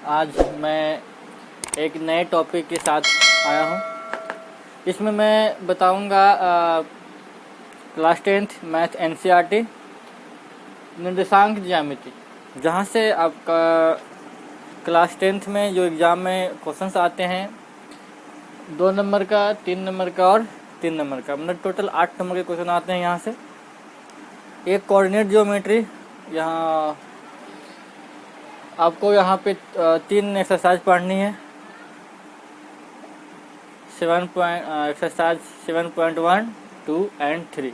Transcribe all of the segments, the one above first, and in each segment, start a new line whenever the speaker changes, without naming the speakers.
आज मैं एक नए टॉपिक के साथ आया हूँ। इसमें मैं बताऊँगा क्लास 10th मैथ NCERT निर्देशांक ज्यामिति, जहाँ से आपका क्लास 10th में जो एग्ज़ाम में क्वेश्चंस आते हैं 2 नंबर का, 3 नंबर का और 3 नंबर का, मतलब टोटल 8 नंबर के क्वेश्चन आते हैं। यहाँ से एक कोऑर्डिनेट ज्योमेट्री, यहाँ आपको यहाँ पे 3 एक्सरसाइज पढ़नी है। Exercise 7.1, 2 and 3।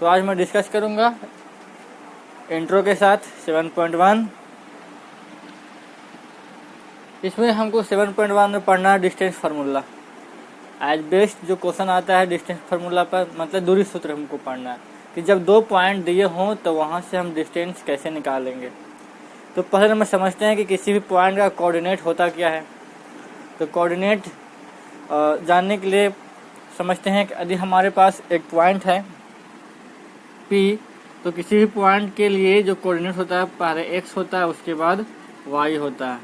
तो आज मैं डिस्कस करूँगा इंट्रो के साथ 7.1। इसमें हमको 7.1 में पढ़ना है डिस्टेंस फार्मूला। एज बेस्ट जो क्वेश्चन आता है डिस्टेंस फार्मूला पर, मतलब दूरी सूत्र हमको पढ़ना है कि जब 2 पॉइंट दिए हों तो वहाँ से हम डिस्टेंस कैसे निकालेंगे। तो पहले हम समझते हैं कि किसी भी पॉइंट का कोऑर्डिनेट होता क्या है। तो कोऑर्डिनेट जानने के लिए समझते हैं कि यदि हमारे पास एक पॉइंट है P, तो किसी भी पॉइंट के लिए जो कोऑर्डिनेट होता है पहले x होता है, उसके बाद y होता है।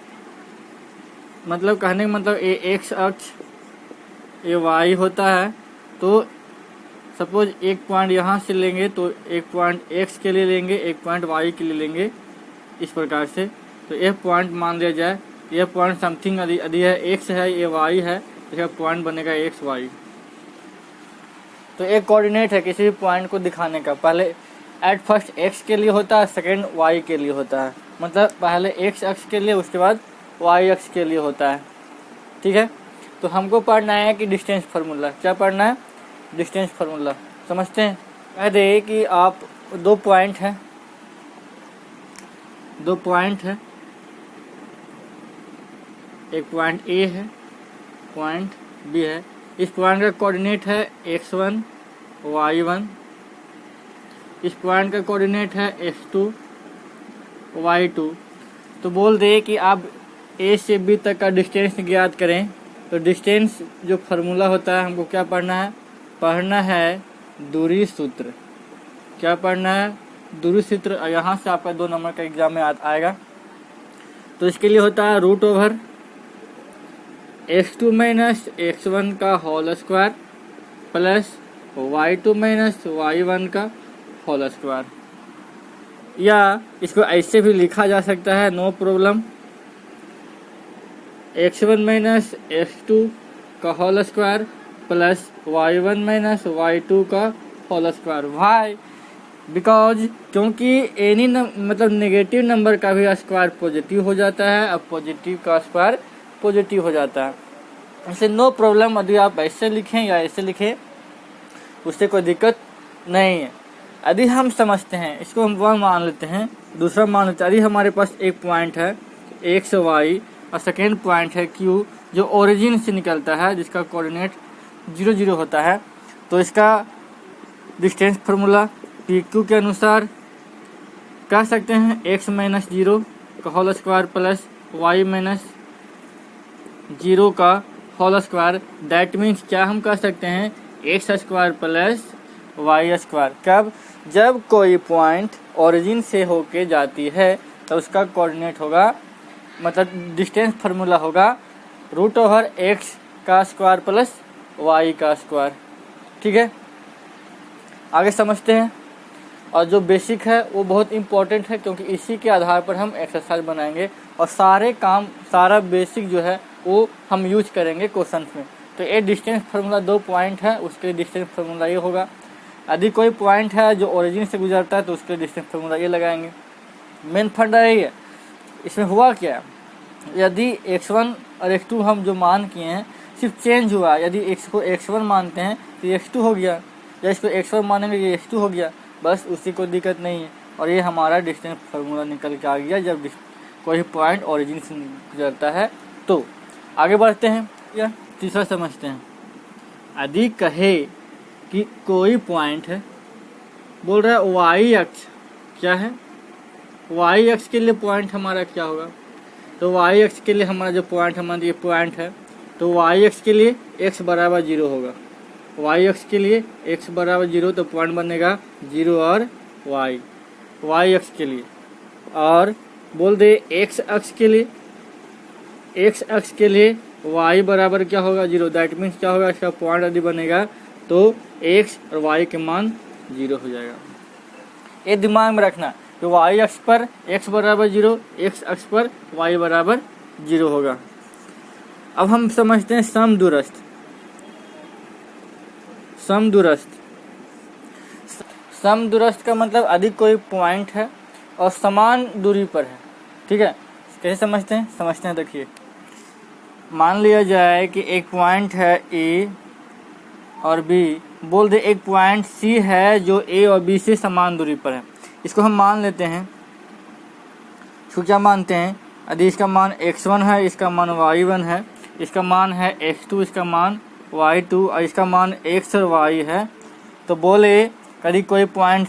मतलब कहने का मतलब ये x अक्ष, ये y होता है। तो सपोज एक पॉइंट यहाँ से लेंगे तो एक पॉइंट x के लिए लेंगे, एक पॉइंट y के लिए लेंगे, इस प्रकार से। तो यह पॉइंट मान लिया जाए, यह पॉइंट समथिंग यदि है x है, ये y है, तो यह पॉइंट बनेगा x y। तो एक कोऑर्डिनेट है किसी भी पॉइंट को दिखाने का। पहले एट फर्स्ट x के लिए होता है, सेकंड y के लिए होता है। मतलब पहले x अक्ष के लिए, उसके बाद y अक्ष के लिए होता है। ठीक है। तो हमको पढ़ना है कि डिस्टेंस फार्मूला। क्या पढ़ना है? Distance formula. समझते हैं। कह दे कि आप 2 पॉइंट हैं, 2 पॉइंट है, एक पॉइंट A है, पॉइंट B है। इस पॉइंट का कोऑर्डिनेट है x1 y1, इस पॉइंट का कोऑर्डिनेट है x2 y2। तो बोल दे कि आप A से B तक का डिस्टेंस ज्ञात करें। तो डिस्टेंस जो फार्मूला होता है हमको क्या पढ़ना है? पढ़ना है दूरी सूत्र। क्या पढ़ना है? दूरी सूत्र। यहाँ से आपका 2 नंबर का एग्जाम में आएगा। तो इसके लिए होता है root over x2 minus x1 का whole square plus y2 minus y1 का होल स्क्वायर। या इसको ऐसे भी लिखा जा सकता है, no problem. x1 minus x2 का whole square plus y1 minus y2 का होल स्क्वायर। वाई? बिकॉज क्योंकि एनी मतलब नेगेटिव नंबर का भी स्क्वायर पॉजिटिव हो जाता है और पॉजिटिव का स्क्वायर पॉजिटिव हो जाता है। इसलिए नो प्रॉब्लम, यदि आप ऐसे लिखें या ऐसे लिखें उससे कोई दिक्कत नहीं है। यदि हम समझते हैं, इसको हम वह मान लेते हैं, दूसरा मान लेते हैं। यदि हमारे पास एक पॉइंट है x y और सेकेंड पॉइंट है Q जो ओरिजिन से निकलता है, जिसका कोऑर्डिनेट 0 0 होता है। तो इसका डिस्टेंस फार्मूला PQ के अनुसार कह सकते हैं x माइनस 0 का whole square plus y minus 0 का होल स्क्वायर। दैट मीन्स क्या हम कह सकते हैं? x square plus y square. कब? जब कोई पॉइंट ओरिजिन से होके जाती है तो उसका कोऑर्डिनेट होगा, मतलब डिस्टेंस फार्मूला होगा रूट ओवर x का स्क्वायर प्लस y का स्क्वायर। ठीक है, आगे समझते हैं। और जो बेसिक है वो बहुत इम्पोर्टेंट है, क्योंकि इसी के आधार पर हम एक्सरसाइज बनाएंगे और सारा बेसिक जो है वो हम यूज करेंगे क्वेश्चन में। तो ये डिस्टेंस फार्मूला 2 पॉइंट है, उसके लिए डिस्टेंस फार्मूला ये होगा। यदि कोई पॉइंट है जो ओरिजिन से गुजरता है तो उसके लिए डिस्टेंस फार्मूला ये लगाएंगे। मेन फंडा यही है। इसमें हुआ क्या? यदि x1 और x2 हम जो मान किए हैं सिर्फ चेंज हुआ। यदि x को x1 मानते हैं तो ये x2 हो गया, या इसको x1 मानेंगे ये x2 हो गया, बस उसी को दिक्कत नहीं है। और ये हमारा डिस्टेंस फार्मूला निकल के आ गया जब कोई पॉइंट ओरिजिन से गुजरता है। तो आगे बढ़ते हैं या तीसरा समझते हैं। यदि कहे कि कोई पॉइंट है, बोल रहा है y अक्ष क्या है, y अक्ष के लिए पॉइंट हमारा क्या होगा? तो y अक्ष के लिए हमारा जो पॉइंट हमारा ये पॉइंट है, तो y अक्ष के लिए x बराबर 0 होगा। y अक्ष के लिए x बराबर 0, तो पॉइंट बनेगा 0 और y अक्ष के लिए। और बोल दे x अक्ष के लिए, एक्स अक्ष के लिए y बराबर क्या होगा 0। दैट मीन्स क्या होगा, इसका पॉइंट यदि बनेगा तो x और y के मान 0 हो जाएगा। ये दिमाग में रखना कि y अक्ष पर x बराबर 0, x अक्ष पर y बराबर 0 होगा। अब हम समझते हैं समदूरस्थ। समदूरस्थ का मतलब अधिक कोई पॉइंट है और समान दूरी पर है। ठीक है, कैसे समझते हैं देखिए, मान लिया जाए कि एक पॉइंट है ए और बी, बोल दे एक पॉइंट सी है जो ए और बी से समान दूरी पर है। इसको हम मान लेते हैं, इसको क्या मानते हैं, यदि इसका मान x1 है, इसका मान y1 है, इसका मान है x2, इसका मान y2 और इसका मान x और y है, तो बोले यदि कोई पॉइंट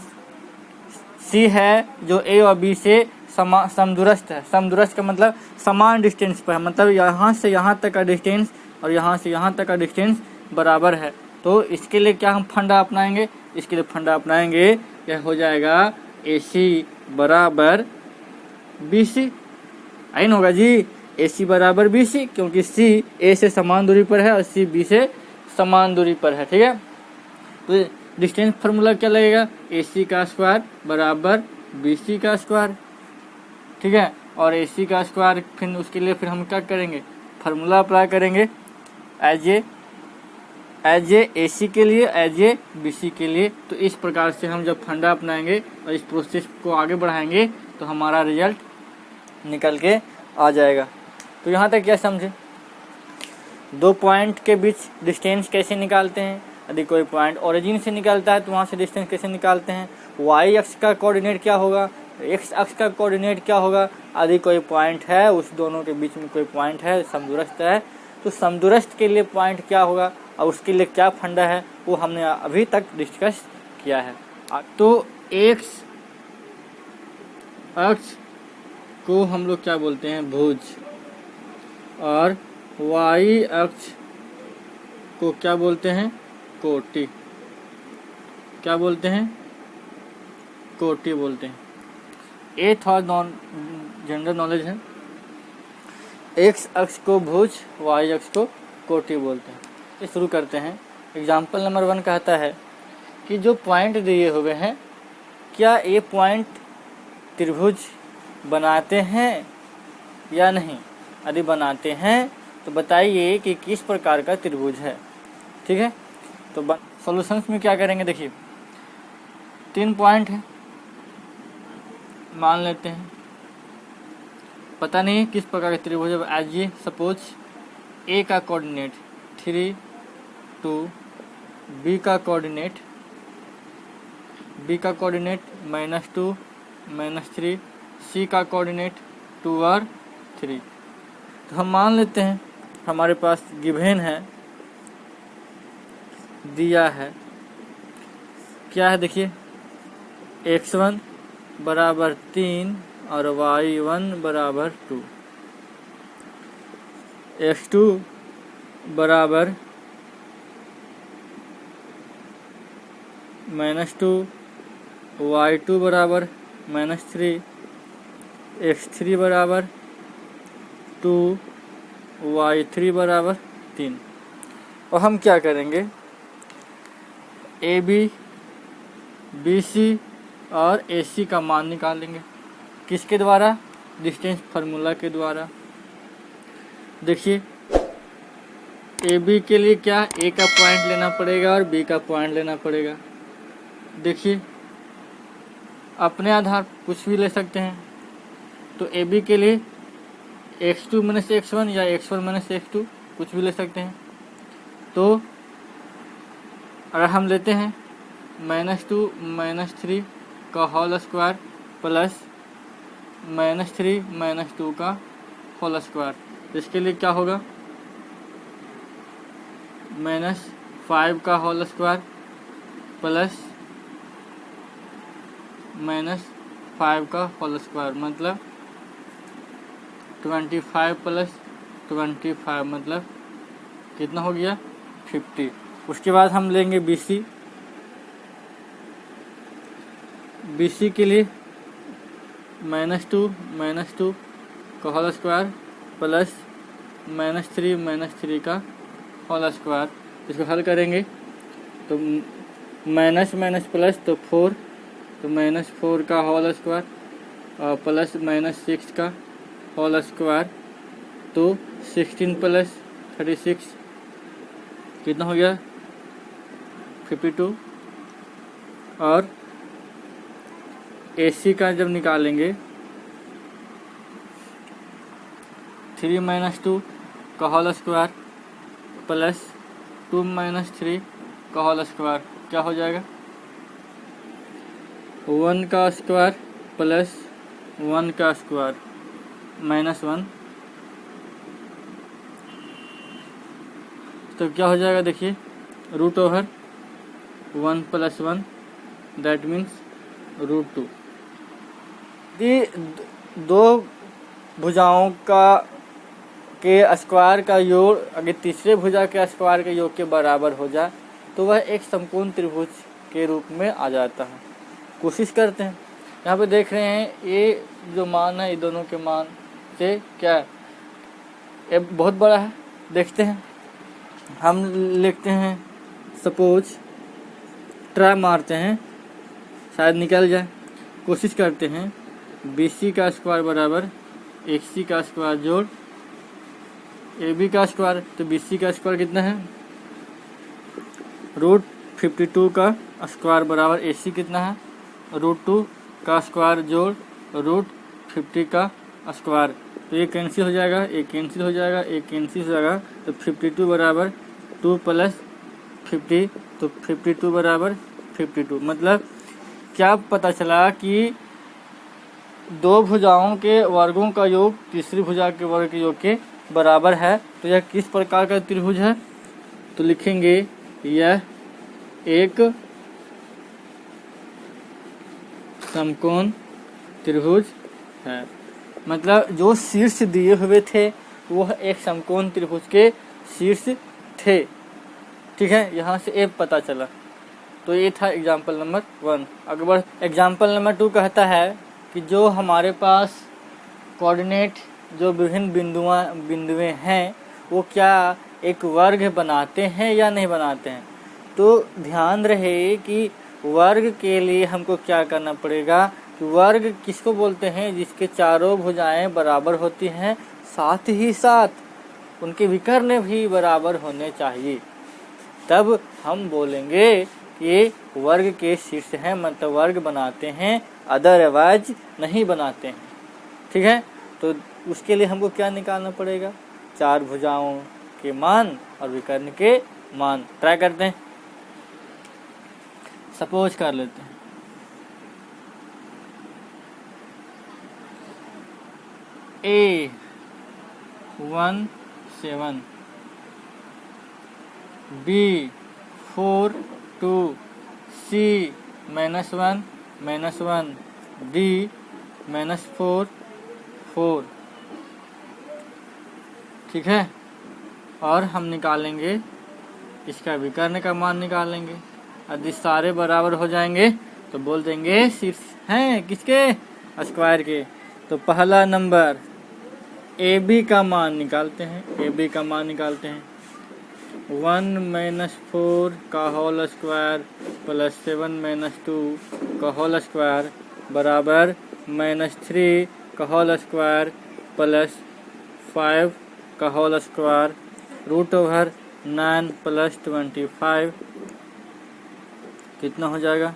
सी है जो ए और बी से समदूरस्थ है। समदूरस्थ का मतलब समान डिस्टेंस पर है, मतलब यहाँ से यहाँ तक का डिस्टेंस और यहाँ से यहाँ तक का डिस्टेंस बराबर है। तो इसके लिए क्या हम फंडा अपनाएंगे, इसके लिए फंडा अपनाएंगे, यह हो जाएगा AC बराबर BC। आई होगा जी, AC बराबर BC, क्योंकि C A से समान दूरी पर है और C B से समान दूरी पर है। ठीक है, तो डिस्टेंस फार्मूला क्या लगेगा, AC का स्क्वायर बराबर BC का स्क्वायर। ठीक है, और AC का स्क्वायर फिर उसके लिए फिर हम क्या करेंगे, फार्मूला अप्लाई करेंगे एज ए AC के लिए, एज ए BC के लिए। तो इस प्रकार से हम जब फंडा अपनाएंगे और इस प्रोसेस को आगे बढ़ाएंगे तो हमारा रिजल्ट निकल के आ जाएगा। तो यहाँ तक क्या समझे, दो पॉइंट के बीच डिस्टेंस कैसे निकालते हैं, यदि कोई पॉइंट ओरिजिन से निकलता है तो वहाँ से डिस्टेंस कैसे निकालते हैं, y अक्ष का कोऑर्डिनेट क्या होगा, x अक्ष का कोऑर्डिनेट क्या होगा, यदि कोई पॉइंट है उस दोनों के बीच में कोई पॉइंट है समदूरस्थ है, तो समदूरस्थ के लिए पॉइंट क्या होगा और उसके लिए क्या फंडा है, वो हमने अभी तक डिस्कस किया है। तो x अक्ष को हम लोग क्या बोलते हैं, भुज, और y अक्ष को क्या बोलते हैं, कोटि। क्या बोलते हैं, कोटि बोलते हैं। ये थोड़ा जनरल नॉलेज है। एक्स अक्ष को भुज, वाई अक्ष को कोटि बोलते हैं। ये शुरू करते हैं। एग्जाम्पल नंबर 1 कहता है कि जो पॉइंट दिए हुए हैं, क्या ये पॉइंट त्रिभुज बनाते हैं या नहीं, यदि बनाते हैं तो बताइए कि किस प्रकार का त्रिभुज है। ठीक है, तो सॉल्यूशंस में क्या करेंगे, देखिए 3 पॉइंट है मान लेते हैं, पता नहीं किस प्रकार का त्रिभुज है। एज ये सपोज ए का कोऑर्डिनेट 3 2, बी का कोऑर्डिनेट -2 -3, सी का कोऑर्डिनेट 2 और 3। तो हम मान लेते हैं हमारे पास गिवन है, दिया है, क्या है देखिए, x1 बराबर 3 और y1 बराबर 2, x2 बराबर -2, y2 बराबर -3, x3 बराबर 2, y3 बराबर 3। और हम क्या करेंगे, AB, BC और AC का मान निकालेंगे। किसके द्वारा, डिस्टेंस फार्मूला के द्वारा। देखिए AB के लिए क्या, A का पॉइंट लेना पड़ेगा और B का पॉइंट लेना पड़ेगा। देखिए अपने आधार कुछ भी ले सकते हैं। तो AB के लिए x2 - x1 या x1 - x2 कुछ भी ले सकते हैं। तो अगर हम लेते हैं -2 -3 का होल स्क्वायर प्लस -3 -2 का होल स्क्वायर, इसके लिए क्या होगा, -5 का होल स्क्वायर प्लस -5 का होल स्क्वायर, मतलब 25 प्लस 25, मतलब कितना हो गया, 50। उसके बाद हम लेंगे BC के लिए -2 का होल स्क्वायर प्लस -3 का होल स्क्वायर। इसको हल करेंगे तो माइनस माइनस प्लस तो 4, तो -4 का होल स्क्वायर और प्लस -6 का होल स्क्वायर, तो 16 प्लस 36 कितना हो गया 52। और AC का जब निकालेंगे 3 - 2 का होल स्क्वायर प्लस 2 - 3 का होल स्क्वायर क्या हो जाएगा 1 का स्क्वायर प्लस 1 का स्क्वायर -1, तो क्या हो जाएगा देखिए √1 + 1 दैट मीन्स √2। दो भुजाओं का के स्क्वायर का योग अगर तीसरे भुजा के स्क्वायर के योग के बराबर हो जाए तो वह एक समकोण त्रिभुज के रूप में आ जाता है। कोशिश करते हैं। यहाँ पे देख रहे हैं ये जो मान है ये दोनों के मान से क्या है, ये बहुत बड़ा है। देखते हैं, हम लिखते हैं सपोज, ट्राई मारते हैं शायद निकल जाए। कोशिश करते हैं BC का स्क्वायर बराबर AC का स्क्वायर जोड़ AB का स्क्वायर, तो BC का स्क्वायर कितना है √52 का स्क्वायर बराबर AC कितना है √2 का स्क्वायर जोड़ √50 का स्क्वायर, तो ये कैंसिल हो जाएगा, एक कैंसिल हो जाएगा, एक कैंसिल हो जाएगा, तो 52 बराबर 2 + 50, तो 52 बराबर 52। मतलब क्या पता चला कि दो भुजाओं के वर्गों का योग तीसरी भुजा के वर्ग के योग के बराबर है। तो यह किस प्रकार का त्रिभुज है, तो लिखेंगे यह एक समकोण त्रिभुज है। मतलब जो शीर्ष दिए हुए थे वह एक समकोण त्रिभुज के शीर्ष थे। ठीक है, यहाँ से एक पता चला। तो ये था एग्जाम्पल नंबर 1। अगर एग्जाम्पल नंबर 2 कहता है कि जो हमारे पास कोऑर्डिनेट जो विभिन्न बिंदुएं हैं वो क्या एक वर्ग बनाते हैं या नहीं बनाते हैं। तो ध्यान रहे कि वर्ग के लिए हमको क्या करना पड़ेगा कि वर्ग किसको बोलते हैं, जिसके चारों भुजाएं बराबर होती हैं, साथ ही साथ उनके विकर्ण भी बराबर होने चाहिए, तब हम बोलेंगे कि वर्ग के शीर्ष हैं, मतलब वर्ग बनाते हैं, अदरवाइज नहीं बनाते हैं। ठीक है, तो उसके लिए हमको क्या निकालना पड़ेगा, चार भुजाओं के मान और विकर्ण के मान। ट्राई करते हैं, सपोज कर लेते हैं A 1 7, B 4 2, C -1 -1, D -4 4। ठीक है, और हम निकालेंगे इसका विकर्ण का मान निकालेंगे। यदि सारे बराबर हो जाएंगे तो बोल देंगे शीर्ष हैं किसके, स्क्वायर के। तो पहला नंबर AB का मान निकालते हैं, AB का मान निकालते हैं 1 - 4 का होल स्क्वायर प्लस 7 - 2 का होल स्क्वायर बराबर -3 का होल स्क्वायर प्लस 5 का होल स्क्वायर √9 + 25 कितना हो जाएगा,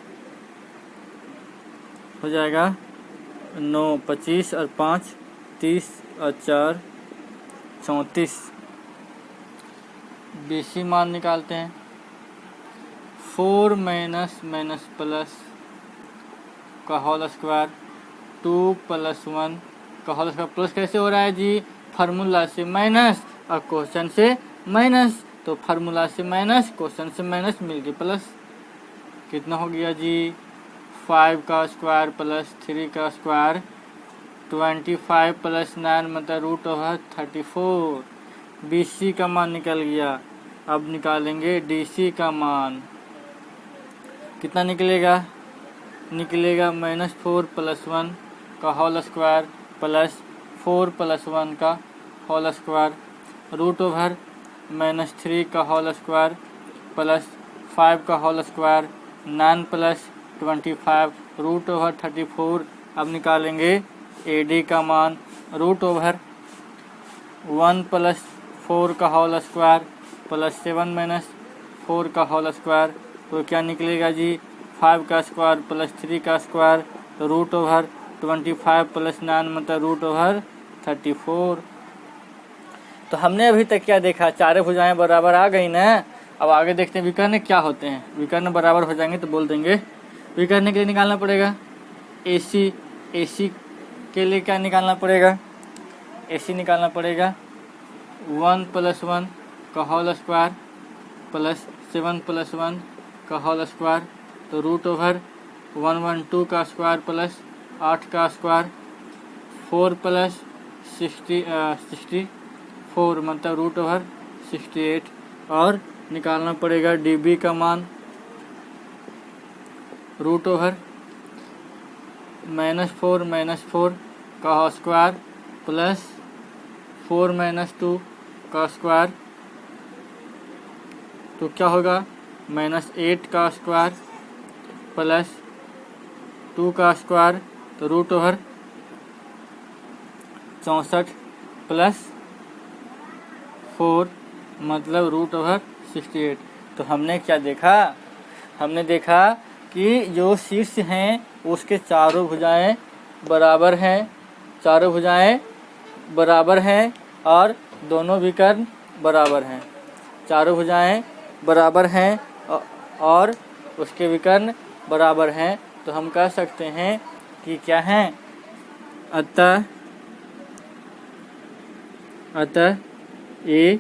हो जाएगा 9 25 और 5 30 और 4 34। BC मान निकालते हैं 4 - प्लस का होल स्क्वायर 2 + 1 का होल स्क्वायर। प्लस कैसे हो रहा है जी, फार्मूला से माइनस और क्वेश्चन से माइनस, तो फार्मूला से माइनस क्वेश्चन से माइनस मिलके प्लस। कितना हो गया जी, 5 का स्क्वायर प्लस 3 का स्क्वायर 25 + 9 मतलब √34। BC का मान निकल गया। अब निकालेंगे DC का मान, कितना निकलेगा, निकलेगा -4 + 1 का होल स्क्वायर प्लस 4 + 1 का होल स्क्वायर रूट ओवर -3 का होल स्क्वायर प्लस 5 का whole square 9 plus 25 root over 34। अब निकालेंगे AD का मान रूट ओवर 1 प्लस 4 का होल स्क्वायर प्लस 7 माइनस 4 का होल स्क्वायर, तो क्या निकलेगा जी 5 का स्क्वायर प्लस 3 का स्क्वायर, तो रूट ओवर 25 प्लस 9 मतलब रूट ओवर 34। तो हमने अभी तक क्या देखा, चारों भुजाएं बराबर आ गई ना। अब आगे देखते हैं विकर्ण क्या होते हैं। विकर्ण बराबर हो जाएंगे तो बोल देंगे विकर्ण के लिए निकालना पड़ेगा AC के लिए क्या निकालना पड़ेगा, AC निकालना पड़ेगा 1 प्लस 1 का होल स्क्वायर प्लस 7 प्लस 1 का होल स्क्वायर, तो रूट ओवर 112 का स्क्वायर प्लस 8 का स्क्वायर 4 प्लस 64 मतलब रूट ओवर 68। और निकालना पड़ेगा DB का मान रूट ओवर -4 का स्क्वायर प्लस 4 -2 का स्क्वायर, तो क्या होगा -8 का स्क्वायर प्लस 2 का स्क्वायर, तो रूट ओवर 64 प्लस 4 मतलब रूट ओवर 68। तो हमने क्या देखा, हमने देखा कि जो शीर्ष हैं उसके चारों भुजाएं बराबर हैं, चारों भुजाएं बराबर हैं और दोनों विकर्ण बराबर हैं, चारों भुजाएं बराबर हैं और उसके विकर्ण बराबर हैं। तो हम कह सकते हैं कि क्या हैं, अतः ए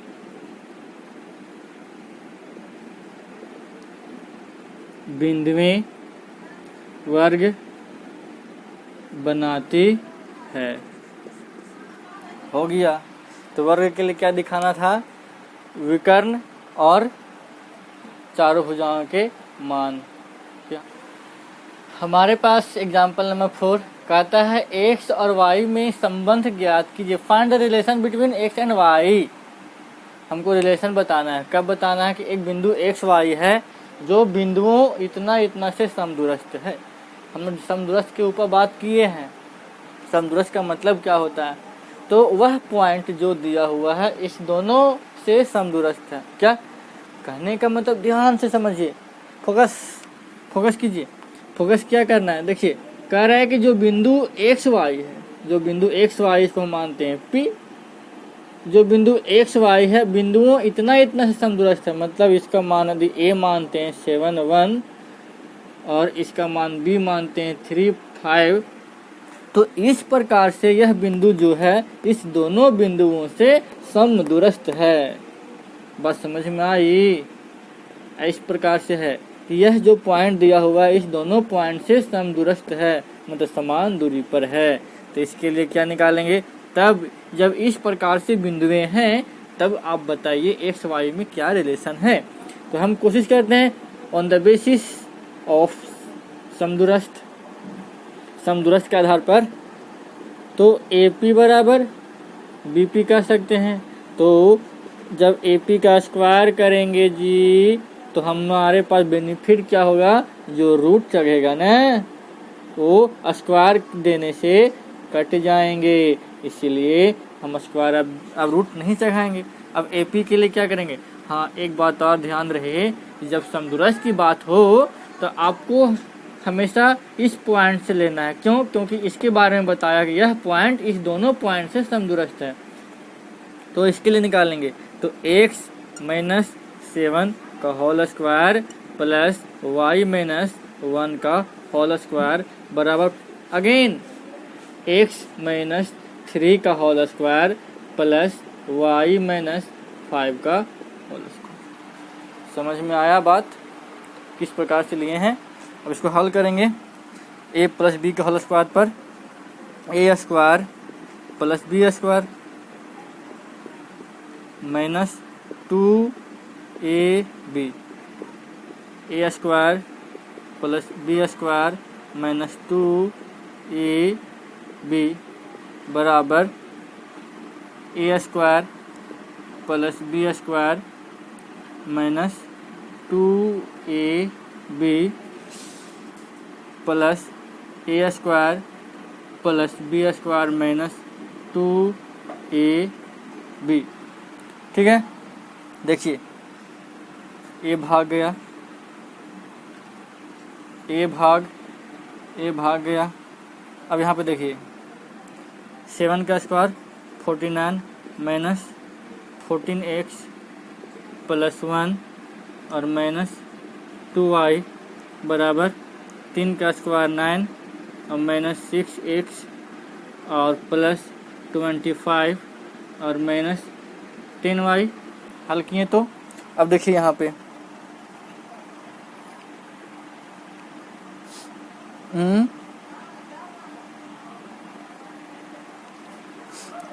बिंदुएं वर्ग बनाती है। हो गया। तो वर्ग के लिए क्या दिखाना था, विकर्ण और चारों भुजाओं के मान। क्या हमारे पास एग्जाम्पल नंबर 4 कहता है x और y में संबंध ज्ञात कीजिए। Find the relation between x and y। हमको रिलेशन बताना है। कब बताना है कि एक बिंदु x y है जो बिंदुओं इतना से समदूरस्थ है। हमने समदूरस्थ के ऊपर बात किए हैं। समदूरस्थ का मतलब क्या होता है, तो वह पॉइंट जो दिया हुआ है इस दोनों से समदूरस्थ है। क्या कहने का मतलब, ध्यान से समझिए, फोकस कीजिए। फोकस क्या करना है, देखिए कह रहा है कि जो बिंदु XY है, जो बिंदु XY इसको हम मानते हैं P, जो बिंदु XY है बिंदुओं इतना से समदूरस्थ है, मतलब इसका मान यदि A मानते हैं 7 1 और इसका मान B मानते हैं 3 5, तो इस प्रकार से यह बिंदु जो है इस दोनों बिंदुओं से समदूरस्थ है। बस समझ में आई। इस प्रकार से है कि यह जो पॉइंट दिया हुआ है इस दोनों पॉइंट से समदूरस्थ है, मतलब समान दूरी पर है। तो इसके लिए क्या निकालेंगे, तब जब इस प्रकार से बिंदुएं हैं तब आप बताइए एक्स वाई में क्या रिलेशन है। तो हम कोशिश करते हैं ऑन द बेसिस ऑफ समदूरस्थ के आधार पर। तो AP बराबर BP कह सकते हैं। तो जब AP का स्क्वायर करेंगे जी तो हमारे पास बेनिफिट क्या होगा, जो रूट चढ़ेगा ना वो स्क्वायर देने से कट जाएंगे, इसीलिए हम स्क्वायर अब रूट नहीं चढ़ाएंगे। अब AP के लिए क्या करेंगे, हाँ एक बात और ध्यान रहे, जब समदूरस्थ की बात हो तो आपको हमेशा इस पॉइंट से लेना है। क्यों, क्योंकि इसके बारे में बताया कि यह पॉइंट इस दोनों पॉइंट से समदूरस्थ है। तो इसके लिए निकालेंगे तो x माइनस 7 का whole square plus y minus 1 का होल स्क्वायर बराबर अगेन x माइनस 3 का whole square plus y minus 5 का होल स्क्वायर। समझ में आया बात, किस प्रकार से लिए हैं। अब इसको हल करेंगे a प्लस बी के होल स्क्वायर पर a square plus B square minus 2ab a square plus B square minus 2ab बराबर a square plus B square minus 2ab प्लस A square plus B square minus 2ab। ठीक है, देखिए ए भाग गया, ए भाग गया। अब यहाँ पे देखिए 7 का स्क्वायर 49 माइनस 14x प्लस 1 और माइनस 2y बराबर 3 का स्क्वायर 9 और माइनस 6x और प्लस 25 और माइनस 10y। हल किए तो अब देखिए यहाँ पे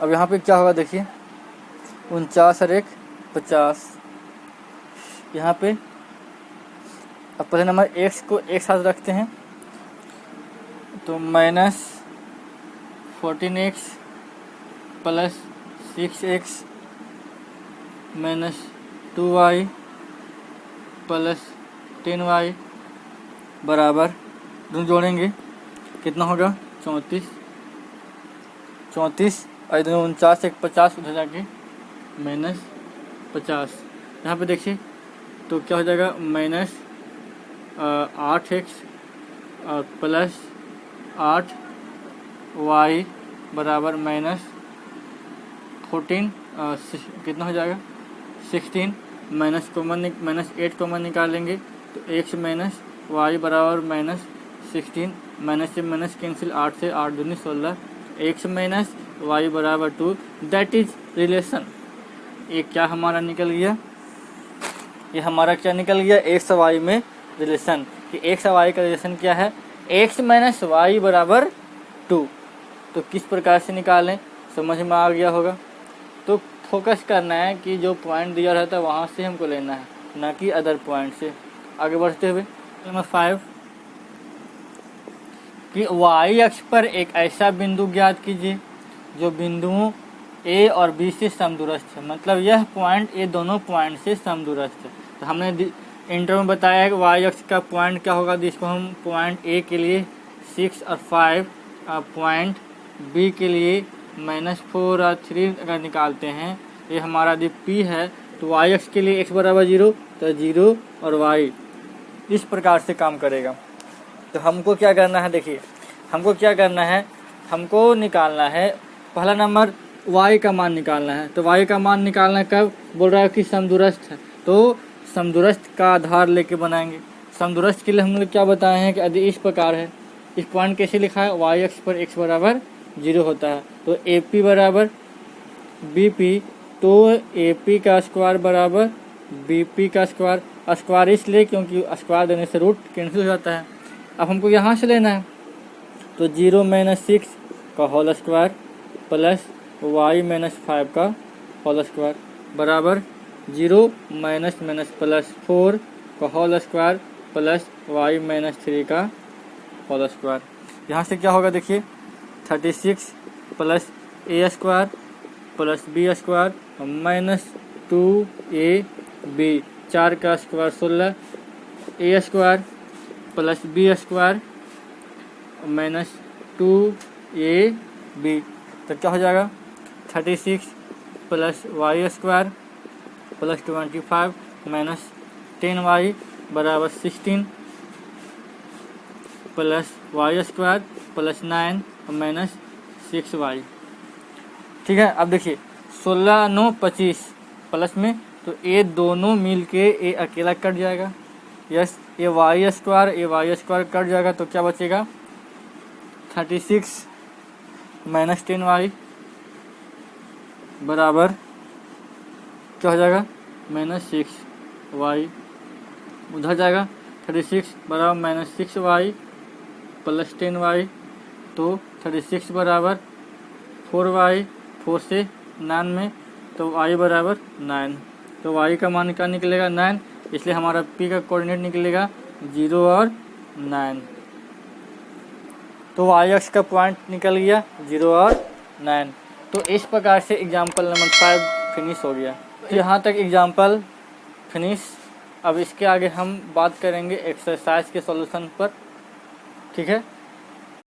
अब यहाँ पे क्या होगा देखिए 49 और 1 50। यहाँ पे अब पहले नंबर x को एक साथ रखते हैं तो minus 14x plus 6x minus 2y plus 10y बराबर दोनों जोड़ेंगे कितना होगा 34 और दोनों 49 एक 50 उधर जाके माइनस 50। यहाँ पे देखिए तो क्या हो जाएगा माइनस 8x और प्लस 8y बराबर माइनस 14 कितना हो जाएगा 16। माइनस 8 कॉमन निकालेंगे तो x माइनस y बराबर माइनस 16। माइनस से माइनस कैंसिल 8 से 8 दूनी 16 x माइनस y बराबर 2। That is relation. ये क्या हमारा निकल गया, ये हमारा क्या निकल गया x y में रिलेशन कि x y का रिलेशन क्या है x माइनस y बराबर 2। तो किस प्रकार से निकालें समझ में आ गया होगा। तो फोकस करना है कि जो पॉइंट दिया रहता है वहाँ से हमको लेना है, ना कि अदर पॉइंट से। आगे बढ़ते हुए नंबर 5 कि y अक्ष पर एक ऐसा बिंदु ज्ञात कीजिए जो बिंदुओं a और b से समदूरस्थ है। मतलब यह पॉइंट ये दोनों पॉइंट से समदूरस्थ है। तो हमने इंटर में बताया है कि y अक्ष का पॉइंट क्या होगा, जिसको हम पॉइंट a के लिए 6 और 5 और पॉइंट b के लिए -4 और 3 अगर निकालते हैं, ये हमारा यदि p है तो y अक्ष के लिए x बराबर 0 तो 0 और y इस प्रकार से काम करेगा। तो हमको क्या करना है, देखिए हमको क्या करना है, हमको निकालना है पहला नंबर y का मान निकालना है। तो y का मान निकालना है कब, बोल रहा है कि समदूरस्थ है तो समदूरस्थ का आधार लेके बनाएंगे। समदूरस्थ के लिए हम लोग क्या बताए हैं कि यदि इस प्रकार है, इस पॉइंट कैसे लिखा है y अक्ष पर x बराबर 0 होता है तो AP बराबर BP, तो AP का स्क्वायर बराबर BP का स्क्वायर। स्क्वायर इसलिए क्योंकि स्क्वायर देने से रूट कैंसिल हो जाता है। अब हमको यहाँ से लेना है तो 0 - 6 का होल स्क्वायर प्लस y - 5 का होल स्क्वायर बराबर 0 - प्लस 4 का होल स्क्वायर प्लस y - 3 का होल स्क्वायर। यहाँ से क्या होगा देखिए 36 plus a square plus b square minus 2ab 4 का square 16 a square plus b square minus 2ab। तो क्या हो जाएगा 36 plus y square plus 25 minus 10y बराबर 16 plus y square plus 9 minus 6y। ठीक है, अब देखिए 16 9 25 प्लस में तो ये दोनों मिल के ये अकेला कट जाएगा। यस, ये y स्क्वायर कट जाएगा तो क्या बचेगा 36 माइनस 10y बराबर क्या हो जाएगा -6y। उधर जाएगा 36 बराबर -6y प्लस 10y तो 36 बराबर 4y, 4 से 9 में तो y बराबर 9। तो y का मान क्या निकलेगा 9, इसलिए हमारा p का कोऑर्डिनेट निकलेगा 0 और 9। तो y अक्ष का पॉइंट निकल गया 0 और 9। तो इस प्रकार से एग्जाम्पल नंबर 5 फिनिश हो गया। यहाँ तक एग्जाम्पल फिनिश। अब इसके आगे हम बात करेंगे एक्सरसाइज के सॉल्यूशन पर, ठीक है।